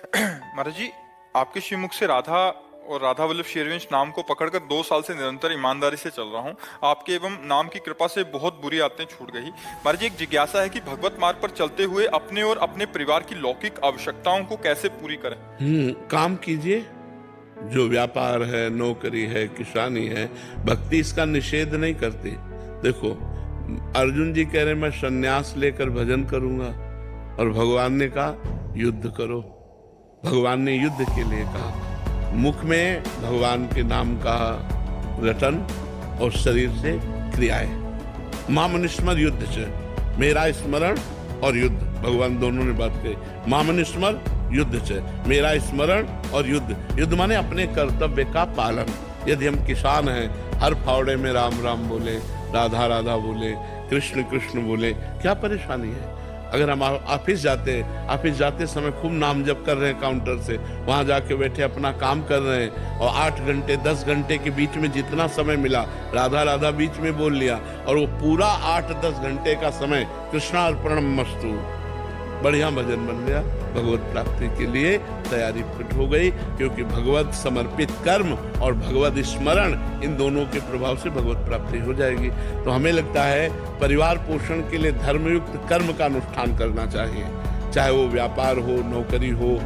महाराज जी, आपके श्रीमुख से राधा और राधा वल्लभ शेरवंश नाम को पकड़कर 2 साल से निरंतर ईमानदारी से चल रहा हूँ। आपके एवं नाम की कृपा से बहुत बुरी आदतें छूट गई। महाराज जी, एक जिज्ञासा है कि भगवत मार्ग पर चलते हुए अपने और अपने परिवार की लौकिक आवश्यकताओं को कैसे पूरी करें। काम कीजिए, जो व्यापार है, नौकरी है, किसानी है, भक्ति इसका निषेध नहीं करती। देखो, अर्जुन जी कह रहे मैं संन्यास लेकर भजन करूंगा, और भगवान ने कहा युद्ध करो। भगवान ने युद्ध के लिए कहा। मुख में भगवान के नाम का रटन और शरीर से क्रियाएं। मामनिस्मर युद्ध से, मेरा स्मरण और युद्ध, भगवान दोनों ने बात कही। मामनिस्मर युद्ध से, मेरा स्मरण और युद्ध। युद्ध माने अपने कर्तव्य का पालन। यदि हम किसान हैं, हर फावड़े में राम राम बोले, राधा राधा बोले, कृष्ण कृष्ण बोले, क्या परेशानी है? अगर हम ऑफिस जाते समय खूब नाम जप कर रहे हैं काउंटर से, वहां जाके बैठे अपना काम कर रहे हैं, और 8 घंटे 10 घंटे के बीच में जितना समय मिला राधा राधा बीच में बोल लिया, और वो पूरा 8-10 घंटे का समय कृष्णार्पणमस्तु, बढ़िया भजन बन गया। भगवत प्राप्ति के लिए तैयारी फिट हो गई, क्योंकि भगवत समर्पित कर्म और भगवत स्मरण, इन दोनों के प्रभाव से भगवत प्राप्ति हो जाएगी। तो हमें लगता है परिवार पोषण के लिए धर्मयुक्त कर्म का अनुष्ठान करना चाहिए, चाहे वो व्यापार हो, नौकरी हो,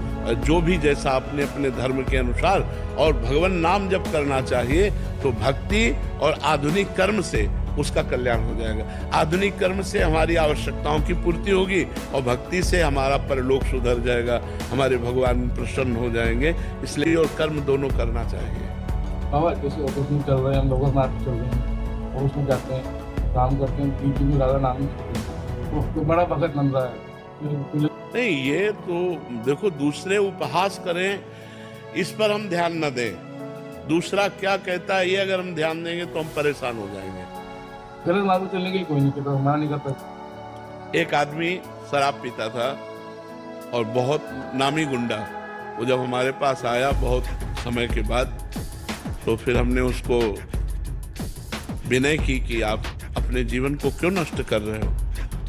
जो भी जैसा अपने अपने धर्म के अनुसार, और भगवान नाम जप करना चाहिए। तो भक्ति और आधुनिक कर्म से उसका कल्याण हो जाएगा। आधुनिक कर्म से हमारी आवश्यकताओं की पूर्ति होगी, और भक्ति से हमारा परलोक सुधर जाएगा, हमारे भगवान प्रसन्न हो जाएंगे। इसलिए और कर्म दोनों करना चाहिए। बाबा, जैसे ऑपरेशन चल रहे हैं, हम लोगों मार्ग चल रहे हैं, और उसमें जाते हैं, काम करते हैं, बीच में राधा नाम तो बड़ा भगत बन रहा है। नहीं, ये तो देखो, दूसरे उपहास करें इस पर हम ध्यान न दें। दूसरा क्या कहता है ये अगर हम ध्यान देंगे तो हम परेशान हो जाएंगे। गलत मार्ग चलने के लिए कोई नहीं कहता, मना नहीं करता। एक आदमी शराब पीता था और बहुत नामी गुंडा, वो जब हमारे पास आया बहुत समय के बाद, तो फिर हमने उसको विनय की कि आप अपने जीवन को क्यों नष्ट कर रहे हो।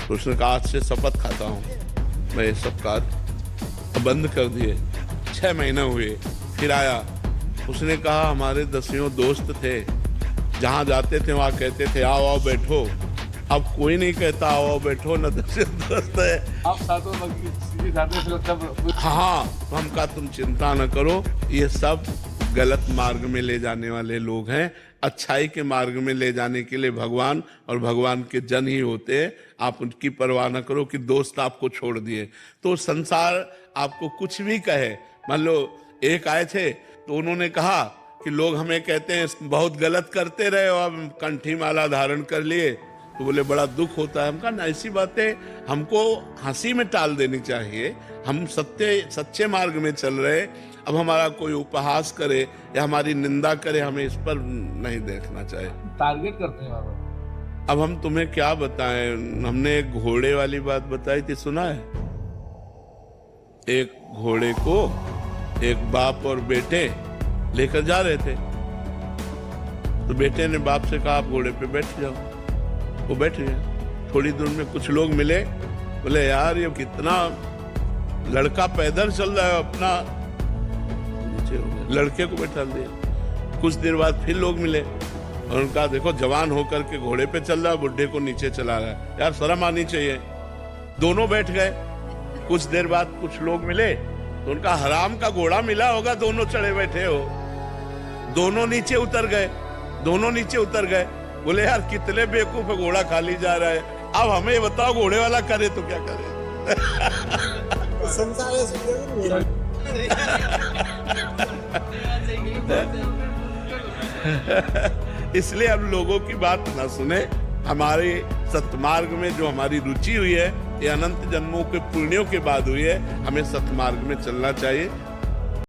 तो उसने कहा आज से शपथ खाता हूँ मैं ये सब कार्य बंद कर दिए। 6 महीने हुए, फिर आया। उसने कहा हमारे 10 दोस्त थे, जहाँ जाते थे वहाँ कहते थे आओ आओ बैठो। अब कोई नहीं कहता आओ आओ बैठो, न 10 दोस्त है। आप साथों में हाँ, हम कहा तुम चिंता न करो, ये सब गलत मार्ग में ले जाने वाले लोग हैं। अच्छाई के मार्ग में ले जाने के लिए भगवान और भगवान के जन ही होते हैं। आप उनकी परवाह न करो कि दोस्त आपको छोड़ दिए। तो संसार आपको कुछ भी कहे, मान लो एक आए थे तो उन्होंने कहा कि लोग हमें कहते हैं बहुत गलत करते रहे हो, अब कंठी माला धारण कर लिए, तो बोले बड़ा दुख होता है। हम कहा ऐसी बातें हमको हंसी में टाल देनी चाहिए। हम सच्चे मार्ग में चल रहे, अब हमारा कोई उपहास करे या हमारी निंदा करे, हमें इस पर नहीं देखना चाहिए। टारगेट करते हैं बाबा। अब हम तुम्हें क्या बताएं, हमने एक घोड़े वाली बात बताई थी, सुना है? एक घोड़े को एक बाप और बेटे लेकर जा रहे थे, तो बेटे ने बाप से कहा आप घोड़े पे बैठ जाओ। वो बैठ गया। थोड़ी दूर में कुछ लोग मिले, बोले यार ये कितना लड़का पैदल चल रहा है, अपना नीचे हो गया, लड़के को बैठा दिया। कुछ देर बाद फिर लोग मिले और उनका देखो जवान होकर के घोड़े पे चल रहा है, बुढ़े को नीचे चला रहा है, यार शर्म आनी चाहिए। दोनों बैठ गए। कुछ देर बाद कुछ लोग मिले तो उनका हराम का घोड़ा मिला होगा, दोनों चढ़े बैठे हो। दोनों नीचे उतर गए। बोले यार कितने बेवकूफ है, घोड़ा खाली जा रहा है, अब हमें बताओ घोड़े वाला करे तो क्या करे। इसलिए हम लोगों की बात ना सुने। हमारे सतमार्ग में जो हमारी रुचि हुई है, ये अनंत जन्मों के पुण्यों के बाद हुई है। हमें सतमार्ग में चलना चाहिए।